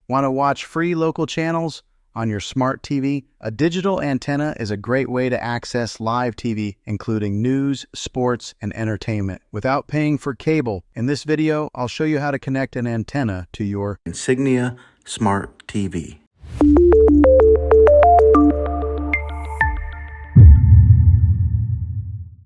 Want to watch free local channels on your smart TV? A digital antenna is a great way to access live TV, including news, sports, and entertainment, without paying for cable. In this video, I'll show you how to connect an antenna to your Insignia Smart TV.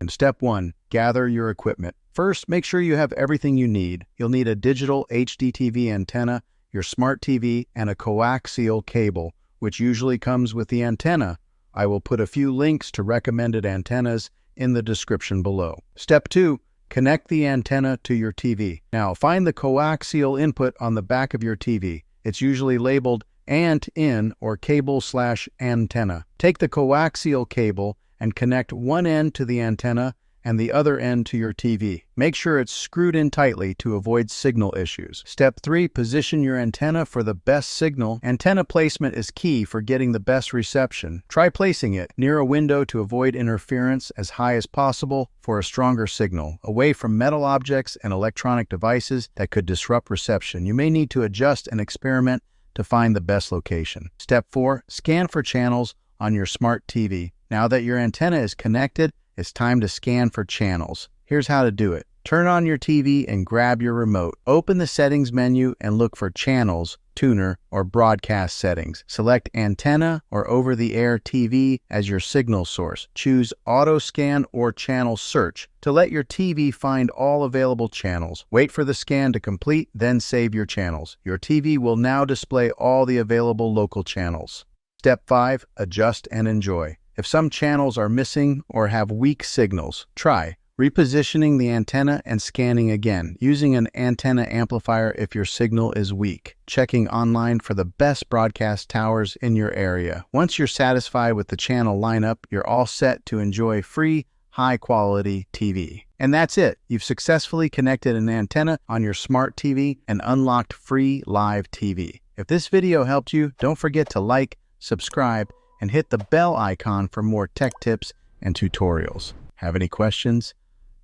Step 1. Gather your equipment. First, make sure you have everything you need. You'll need a digital HD TV antenna, your smart TV, and a coaxial cable, which usually comes with the antenna. I will put a few links to recommended antennas in the description below. Step 2. Connect the antenna to your TV. Now, find the coaxial input on the back of your TV. It's usually labeled ANT-in or cable/antenna. Take the coaxial cable and connect one end to the antenna and the other end to your TV. Make sure it's screwed in tightly to avoid signal issues. Step 3. Position your antenna for the best signal. Antenna placement is key for getting the best reception. Try placing it near a window to avoid interference as high as possible for a stronger signal, away from metal objects and electronic devices that could disrupt reception. You may need to adjust and experiment to find the best location. Step 4. Scan for channels on your smart TV. Now that your antenna is connected, it's time to scan for channels. Here's how to do it. Turn on your TV and grab your remote. Open the settings menu and look for channels, tuner, or broadcast settings. Select antenna or over-the-air TV as your signal source. Choose auto scan or channel search to let your TV find all available channels. Wait for the scan to complete, then save your channels. Your TV will now display all the available local channels. Step 5. Adjust and enjoy. If some channels are missing or have weak signals, try repositioning the antenna and scanning again, using an antenna amplifier if your signal is weak. Checking online for the best broadcast towers in your area. Once you're satisfied with the channel lineup, you're all set to enjoy free, high-quality TV. And that's it. You've successfully connected an antenna on your smart TV and unlocked free live TV. If this video helped you, don't forget to like, subscribe, and hit the bell icon for more tech tips and tutorials. Have any questions?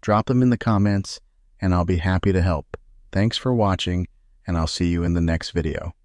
Drop them in the comments, and I'll be happy to help. Thanks for watching, and I'll see you in the next video.